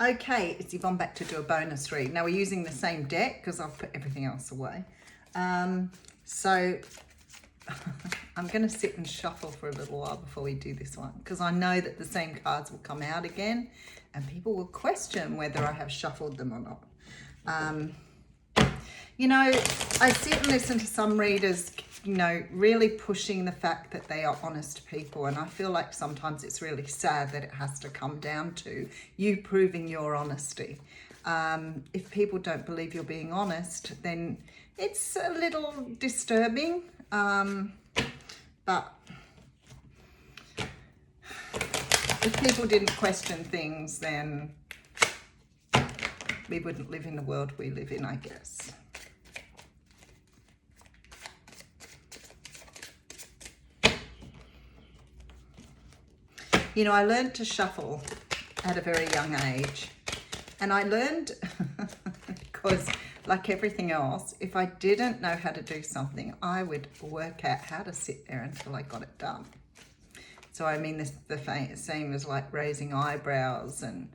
Okay, it's Yvonne back to do a bonus read. Now we're using the same deck because I've put everything else away. So I'm going to sit and shuffle for a little while before we do this one, because I know that the same cards will come out again and people will question whether I have shuffled them or not. You know, I sit and listen to some readers, you know, really pushing the fact that they are honest people. And I feel like sometimes it's really sad that it has to come down to you proving your honesty. If people don't believe you're being honest, then it's a little disturbing. But if people didn't question things, then we wouldn't live in the world we live in, I guess. You know, I learned to shuffle at a very young age, and I learned because, like everything else, if I didn't know how to do something, I would work out how to sit there until I got it done. So I mean, this the same as like raising eyebrows and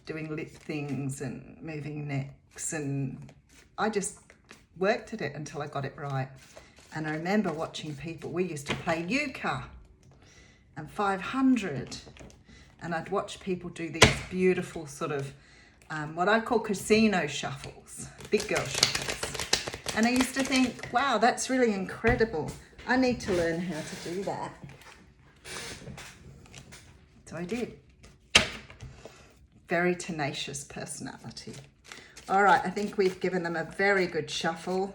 doing lip things and moving necks, and I just worked at it until I got it right. And I remember watching people, we used to play euchre and 500, and I'd watch people do these beautiful sort of what I call casino shuffles, big girl shuffles, and I used to think, wow, that's really incredible, I need to learn how to do that. So I did. Very tenacious personality. All right, I think we've given them a very good shuffle.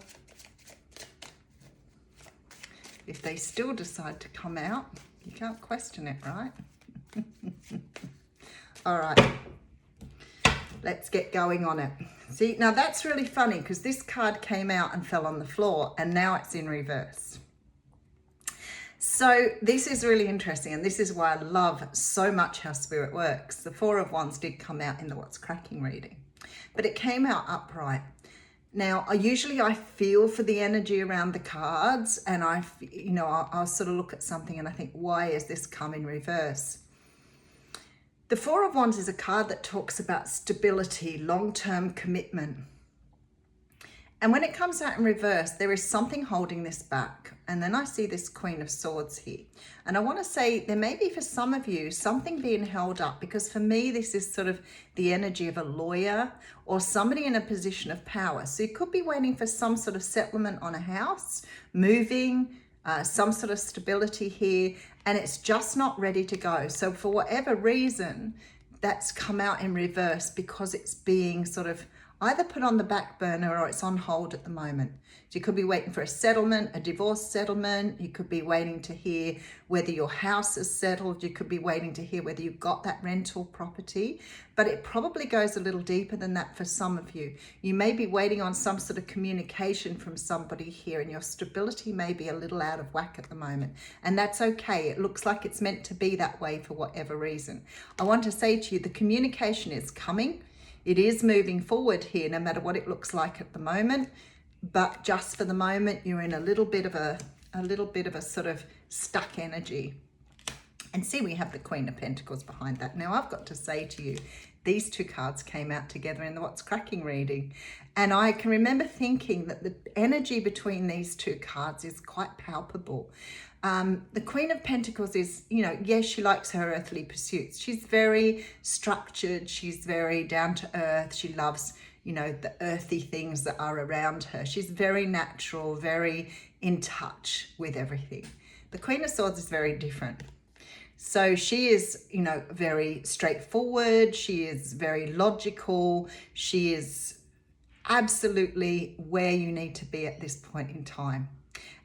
If they still decide to come out, you can't question it, right? All right, let's get going on it. See, now that's really funny because this card came out and fell on the floor, and now it's in reverse. So this is really interesting, and this is why I love so much how Spirit works. The Four of Wands did come out in the What's Cracking reading, but it came out upright. Now, I feel for the energy around the cards, and I'll sort of look at something and I think, why is this come in reverse? The Four of Wands is a card that talks about stability, long-term commitment. And when it comes out in reverse, there is something holding this back. And then I see this Queen of Swords here. And I want to say there may be for some of you something being held up, because for me, this is sort of the energy of a lawyer or somebody in a position of power. So you could be waiting for some sort of settlement on a house, moving, some sort of stability here, and it's just not ready to go. So for whatever reason, that's come out in reverse because it's being sort of either put on the back burner or it's on hold at the moment. So you could be waiting for a settlement, a divorce settlement. You could be waiting to hear whether your house is settled. You could be waiting to hear whether you've got that rental property. But it probably goes a little deeper than that for some of you. You may be waiting on some sort of communication from somebody here, and your stability may be a little out of whack at the moment. And that's okay. It looks like it's meant to be that way for whatever reason. I want to say to you, the communication is coming. It is moving forward here, no matter what it looks like at the moment. But just for the moment, you're in a little bit of a sort of stuck energy. And see, we have the Queen of Pentacles behind that. Now, I've got to say to you, these two cards came out together in the What's Cracking reading. And I can remember thinking that the energy between these two cards is quite palpable. The Queen of Pentacles is, yes, she likes her earthly pursuits. She's very structured. She's very down to earth. She loves, the earthy things that are around her. She's very natural, very in touch with everything. The Queen of Swords is very different. So she is, very straightforward. She is very logical. She is absolutely where you need to be at this point in time.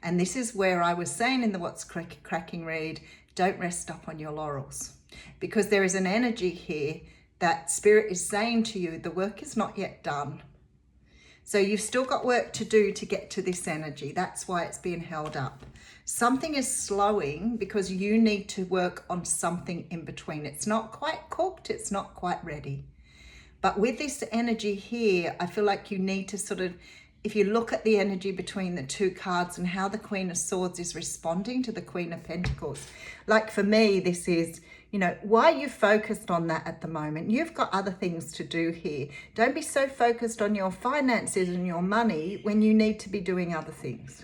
And this is where I was saying in the What's Cracking read, don't rest up on your laurels, because there is an energy here that Spirit is saying to you, the work is not yet done. So you've still got work to do to get to this energy. That's why it's being held up. Something is slowing because you need to work on something in between. It's not quite cooked. It's not quite ready. But with this energy here, I feel like you need to sort of, if you look at the energy between the two cards and how the Queen of Swords is responding to the Queen of Pentacles, like for me, this is, You know, why are you focused on that at the moment? You've got other things to do here. Don't be so focused on your finances and your money when you need to be doing other things.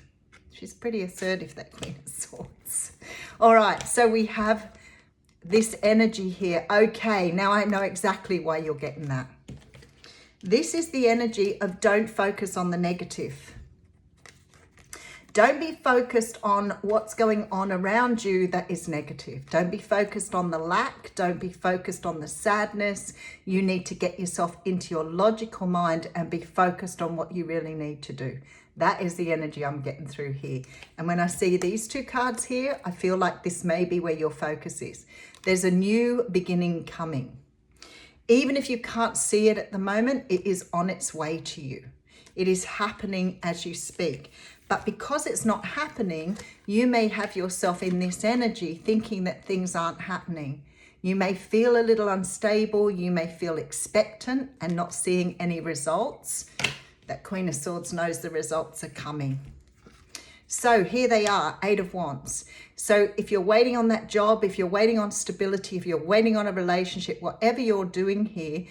She's pretty assertive, that Queen of Swords. All right, so we have this energy here. Okay, now I know exactly why you're getting that. This is the energy of don't focus on the negative. Don't be focused on what's going on around you that is negative. Don't be focused on the lack. Don't be focused on the sadness. You need to get yourself into your logical mind and be focused on what you really need to do. That is the energy I'm getting through here. And when I see these two cards here, I feel like this may be where your focus is. There's a new beginning coming. Even if you can't see it at the moment, it is on its way to you. It is happening as you speak. But because it's not happening, you may have yourself in this energy thinking that things aren't happening. You may feel a little unstable. You may feel expectant and not seeing any results. That Queen of Swords knows the results are coming. So here they are, 8 of Wands. So if you're waiting on that job, if you're waiting on stability, if you're waiting on a relationship, whatever you're doing here,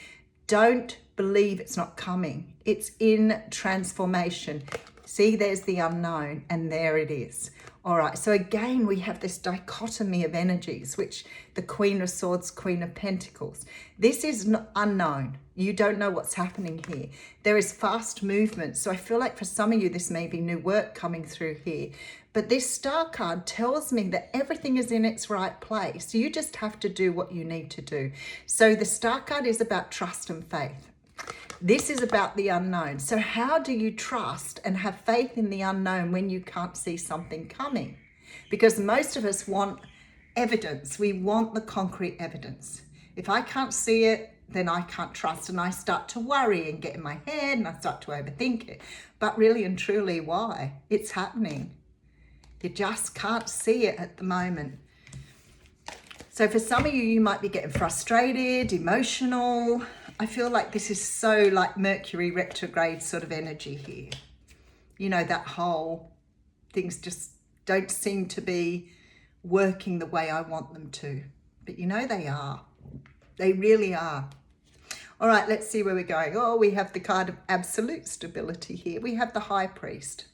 don't believe it's not coming. It's in transformation. See, there's the unknown, and there it is. All right, so again, we have this dichotomy of energies, which the Queen of Swords, Queen of Pentacles. This is unknown. You don't know what's happening here. There is fast movement. So I feel like for some of you, this may be new work coming through here. But this Star card tells me that everything is in its right place. You just have to do what you need to do. So the Star card is about trust and faith. This is about the unknown. So how do you trust and have faith in the unknown when you can't see something coming? Because most of us want evidence. We want the concrete evidence. If I can't see it, then I can't trust, and I start to worry and get in my head and I start to overthink it. But really and truly, why? It's happening. You just can't see it at the moment. So for some of you, you might be getting frustrated, emotional. I feel like this is so like Mercury retrograde sort of energy here. You know, that whole things just don't seem to be working the way I want them to. But you know they are. They really are. All right, let's see where we're going. Oh, we have the card of absolute stability here. We have the High Priest.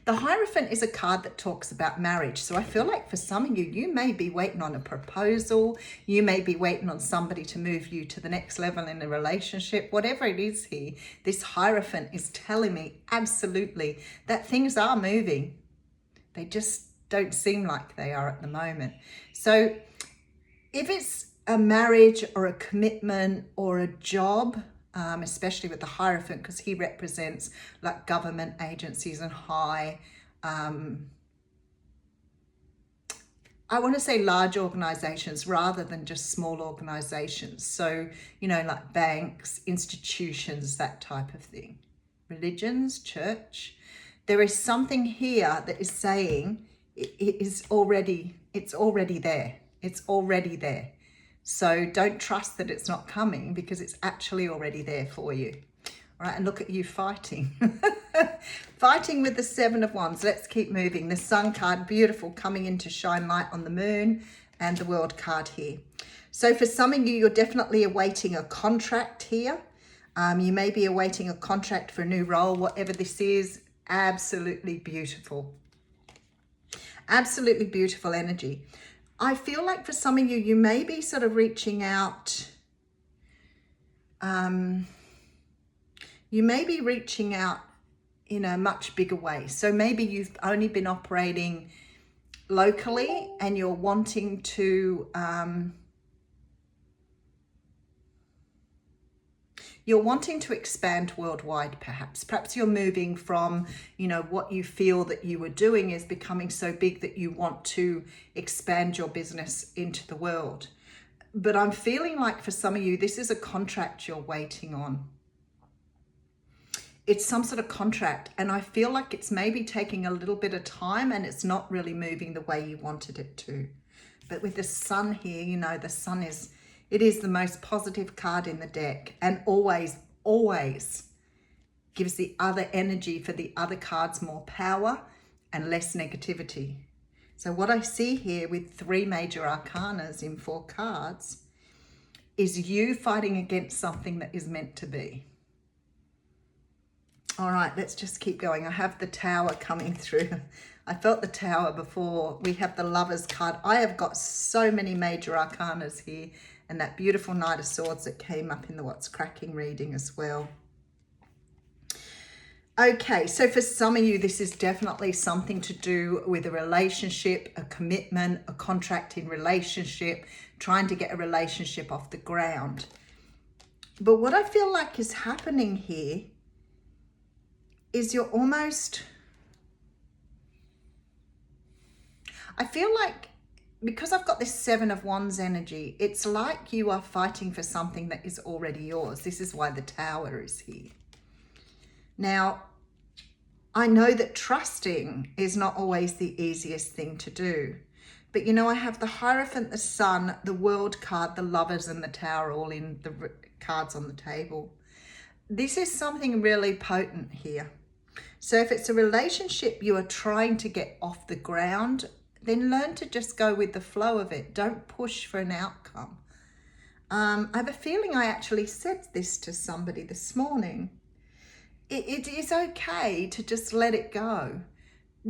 The Hierophant is a card that talks about marriage. So I feel like for some of you, you may be waiting on a proposal. You may be waiting on somebody to move you to the next level in a relationship. Whatever it is here, this Hierophant is telling me absolutely that things are moving. They just don't seem like they are at the moment. So if it's a marriage or a commitment or a job, especially with the Hierophant, because he represents like government agencies and high, I want to say large organizations rather than just small organizations. So, you know, like banks, institutions, that type of thing. Religions, church. There is something here that is saying it's already there. It's already there. So don't trust that it's not coming, because it's actually already there for you. All right, and look at you fighting. Fighting with the 7 of Wands. Let's keep moving. The Sun card, beautiful, coming in to shine light on the moon, and the World card here. So for some of you, you're definitely awaiting a contract here. You may be awaiting a contract for a new role, whatever this is. Absolutely beautiful. Absolutely beautiful energy. I feel like for some of you, you may be sort of reaching out. You may be reaching out in a much bigger way. So maybe you've only been operating locally and you're wanting to, expand worldwide, perhaps. Perhaps you're moving from, you know, what you feel that you were doing is becoming so big that you want to expand your business into the world. But I'm feeling like for some of you, this is a contract you're waiting on. It's some sort of contract, and I feel like it's maybe taking a little bit of time and it's not really moving the way you wanted it to. But with the Sun here, you know, the Sun is, it is the most positive card in the deck, and always gives the other energy for the other cards more power and less negativity. So what I see here with 3 major arcanas in 4 cards is you fighting against something that is meant to be. All right, let's just keep going. I have the Tower coming through. I felt the Tower before. We have the Lovers card. I have got so many major arcanas here, and that beautiful Knight of Swords that came up in the What's Cracking reading as well. Okay, so for some of you, this is definitely something to do with a relationship, a commitment, a contract in relationship, trying to get a relationship off the ground. But what I feel like is happening here is you're almost, I feel like, because I've got this 7 of Wands energy, it's like you are fighting for something that is already yours. This is why the Tower is here. Now, I know that trusting is not always the easiest thing to do. But you know, I have the Hierophant, the Sun, the World card, the Lovers, and the Tower all in the cards on the table. This is something really potent here. So if it's a relationship you are trying to get off the ground, then learn to just go with the flow of it. Don't push for an outcome. I have a feeling I actually said this to somebody this morning. It is okay to just let it go.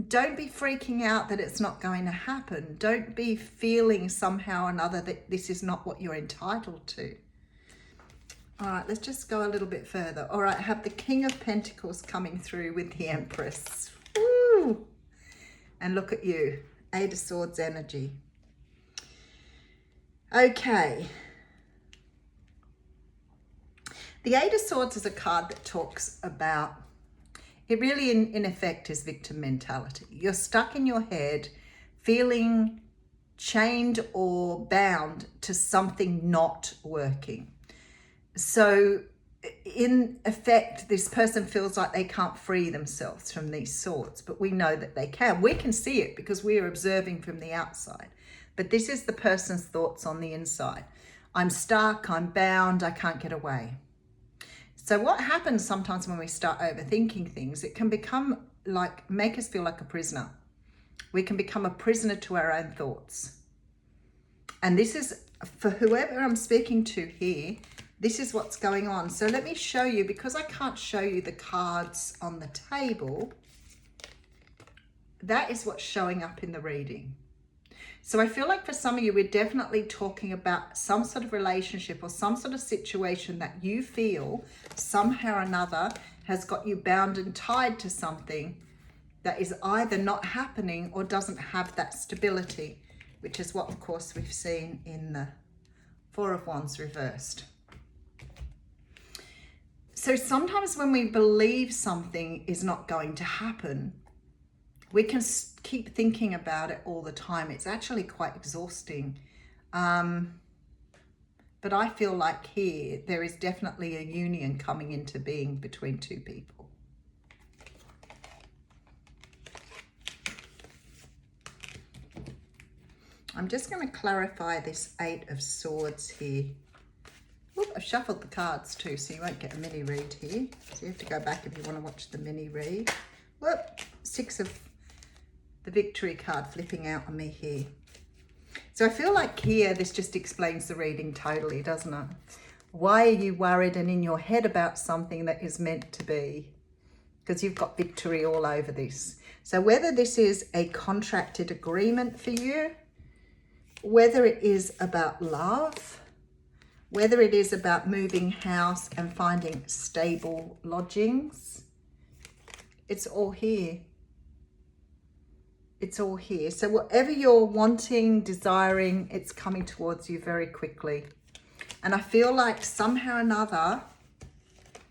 Don't be freaking out that it's not going to happen. Don't be feeling somehow or another that this is not what you're entitled to. All right, let's just go a little bit further. All right, I have the King of Pentacles coming through with the Empress. Woo! And look at you, 8 of Swords energy. Okay. The 8 of Swords is a card that talks about, it really in effect is victim mentality. You're stuck in your head feeling chained or bound to something not working. So in effect, this person feels like they can't free themselves from these swords, but we know that they can. We can see it because we are observing from the outside. But this is the person's thoughts on the inside. I'm stuck, I'm bound, I can't get away. So what happens sometimes when we start overthinking things, it can become like, make us feel like a prisoner. We can become a prisoner to our own thoughts. And this is, for whoever I'm speaking to here, this is what's going on. So let me show you, because I can't show you the cards on the table, that is what's showing up in the reading. So I feel like for some of you, we're definitely talking about some sort of relationship or some sort of situation that you feel somehow or another has got you bound and tied to something that is either not happening or doesn't have that stability, which is what, of course, we've seen in the 4 of Wands reversed. So sometimes when we believe something is not going to happen, we can keep thinking about it all the time. It's actually quite exhausting. But I feel like here, there is definitely a union coming into being between 2 people. I'm just going to clarify this 8 of Swords here. Oop, I've shuffled the cards too, so you won't get a mini read here. So you have to go back if you want to watch the mini read. Whoop, 6 of the Victory card flipping out on me here. So I feel like here, this just explains the reading totally, doesn't it? Why are you worried and in your head about something that is meant to be? Because you've got victory all over this. So whether this is a contracted agreement for you, whether it is about love, whether it is about moving house and finding stable lodgings, it's all here. It's all here. So whatever you're wanting, desiring, it's coming towards you very quickly. And I feel like somehow or another,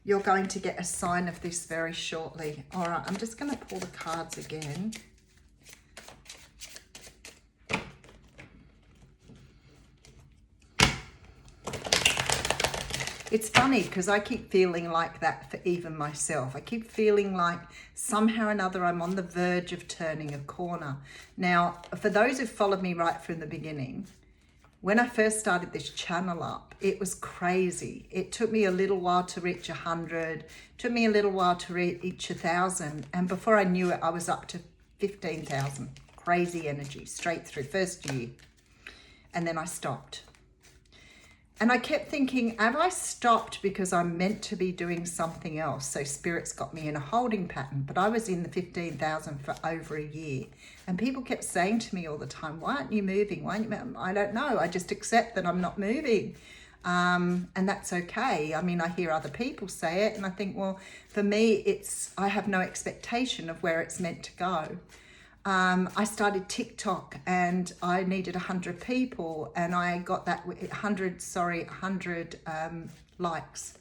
you're going to get a sign of this very shortly. All right, I'm just going to pull the cards again. It's funny because I keep feeling like that for even myself. I keep feeling like somehow or another I'm on the verge of turning a corner. Now, for those who followed me right from the beginning, when I first started this channel up, it was crazy. It took me a little while to reach 100, took me a little while to reach 1,000. And before I knew it, I was up to 15,000. crazy energy straight through first year. And then I stopped. And I kept thinking, have I stopped because I'm meant to be doing something else? So Spirit's got me in a holding pattern, but I was in the 15,000 for over a year. And people kept saying to me all the time, why aren't you moving? Why aren't you? I don't know. I just accept that I'm not moving. And that's okay. I mean, I hear other people say it and I think, well, for me, I have no expectation of where it's meant to go. I started TikTok and I needed 100 people and I got that 100 likes.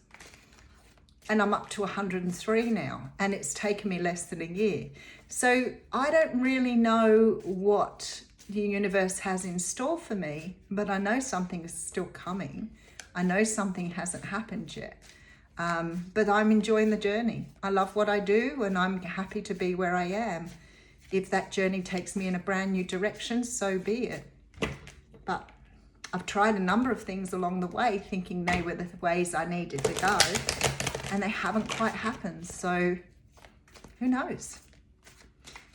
And I'm up to 103 now and it's taken me less than a year. So I don't really know what the universe has in store for me, but I know something is still coming. I know something hasn't happened yet. But I'm enjoying the journey. I love what I do and I'm happy to be where I am. If that journey takes me in a brand new direction, so be it. But I've tried a number of things along the way, thinking they were the ways I needed to go, and they haven't quite happened. So who knows?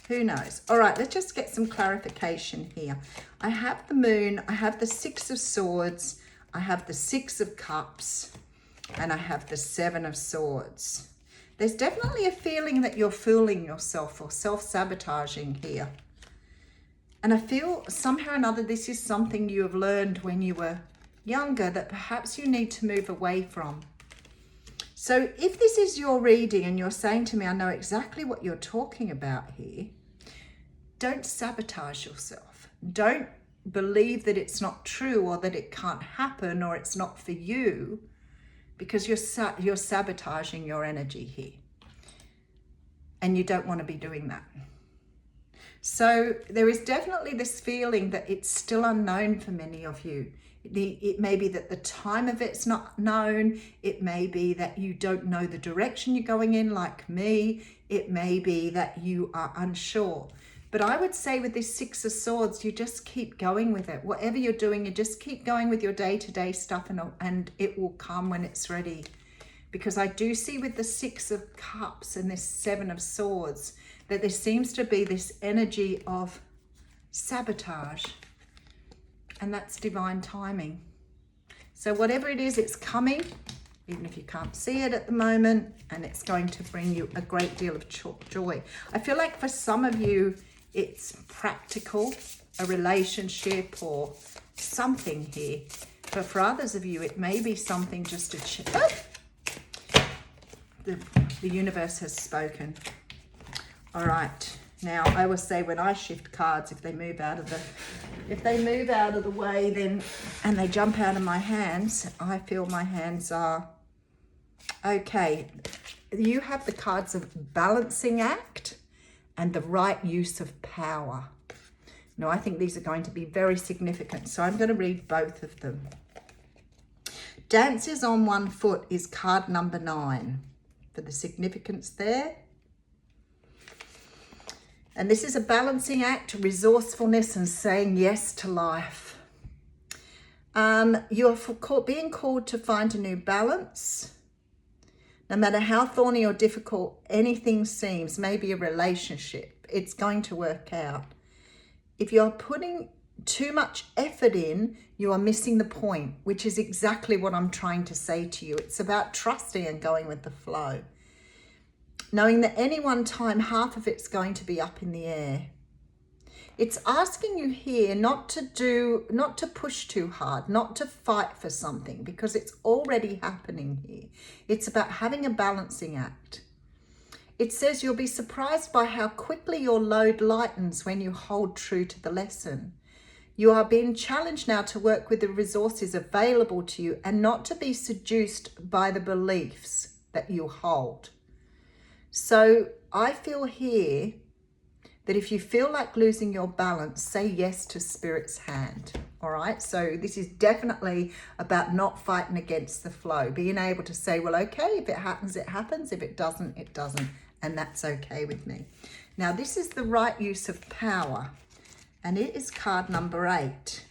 Who knows? All right, let's just get some clarification here. I have the Moon, I have the Six of Swords, I have the Six of Cups, and I have the Seven of Swords. There's definitely a feeling that you're fooling yourself or self-sabotaging here. And I feel somehow or another this is something you have learned when you were younger that perhaps you need to move away from. So if this is your reading and you're saying to me, I know exactly what you're talking about here, don't sabotage yourself. Don't believe that it's not true or that it can't happen or it's not for you, because you're sabotaging your energy here. And you don't want to be doing that. So there is definitely this feeling that it's still unknown for many of you. It may be that the time of it's not known. It may be that you don't know the direction you're going in, like me. It may be that you are unsure. But I would say with this Six of Swords, you just keep going with it. Whatever you're doing, you just keep going with your day-to-day stuff and it will come when it's ready. Because I do see with the Six of Cups and this Seven of Swords that there seems to be this energy of sabotage. And that's divine timing. So whatever it is, it's coming, even if you can't see it at the moment, and it's going to bring you a great deal of joy. I feel like for some of you, it's practical, a relationship or something here. But for others of you, it may be something just to the universe has spoken. All right. Now, I will say when I shift cards, if they move out of the way, then and they jump out of my hands, I feel my hands are okay. You have the cards of balancing act and the right use of power. Now, I think these are going to be very significant, so I'm going to read both of them. Dances on one foot is card number 9 for the significance there. And this is a balancing act, resourcefulness, and saying yes to life. You're being called to find a new balance. No matter how thorny or difficult anything seems, maybe a relationship, it's going to work out. If you're putting too much effort in, you are missing the point, which is exactly what I'm trying to say to you. It's about trusting and going with the flow. Knowing that any one time, half of it's going to be up in the air. It's asking you here not to push too hard, not to fight for something, because it's already happening here. It's about having a balancing act. It says you'll be surprised by how quickly your load lightens when you hold true to the lesson. You are being challenged now to work with the resources available to you and not to be seduced by the beliefs that you hold. So I feel here that if you feel like losing your balance, say yes to Spirit's hand. All right. So this is definitely about not fighting against the flow, being able to say, well, okay, if it happens, it happens. If it doesn't, it doesn't. And that's okay with me. Now, this is the right use of power, and it is card number 8.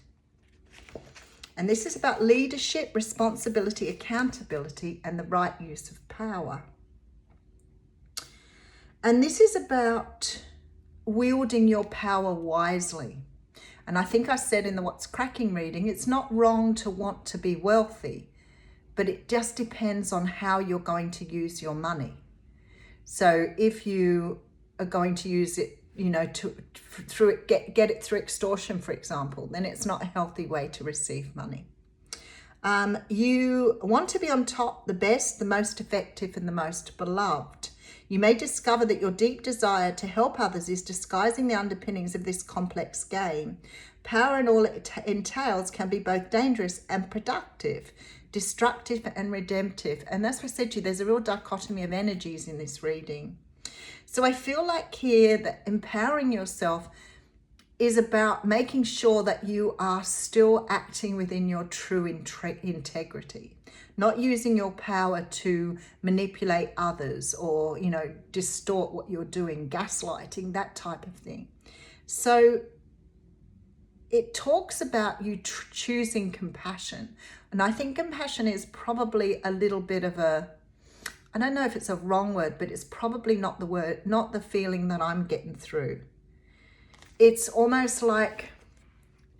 And this is about leadership, responsibility, accountability, and the right use of power. And this is about wielding your power wisely. And I think I said in the What's Cracking reading, it's not wrong to want to be wealthy, but it just depends on how you're going to use your money. So if you are going to use it, get it through extortion, for example, then it's not a healthy way to receive money. You want to be on top, the best, the most effective, and the most beloved. You may discover that your deep desire to help others is disguising the underpinnings of this complex game. Power and all it entails can be both dangerous and productive, destructive and redemptive. And that's what I said to you, there's a real dichotomy of energies in this reading. So I feel like here that empowering yourself is about making sure that you are still acting within your true integrity, not using your power to manipulate others or, distort what you're doing, gaslighting, that type of thing. So it talks about you choosing compassion. And I think compassion is probably a little bit of I don't know if it's a wrong word, but it's probably not the word, not the feeling that I'm getting through. It's almost like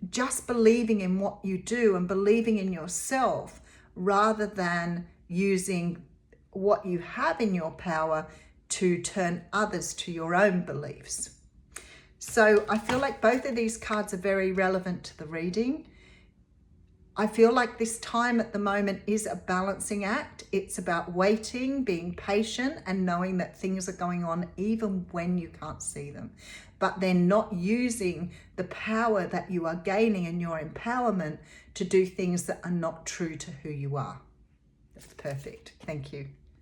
just believing in what you do and believing in yourself rather than using what you have in your power to turn others to your own beliefs. So I feel like both of these cards are very relevant to the reading. I feel like this time at the moment is a balancing act. It's about waiting, being patient, and knowing that things are going on even when you can't see them. But then not using the power that you are gaining in your empowerment to do things that are not true to who you are. That's perfect. Thank you.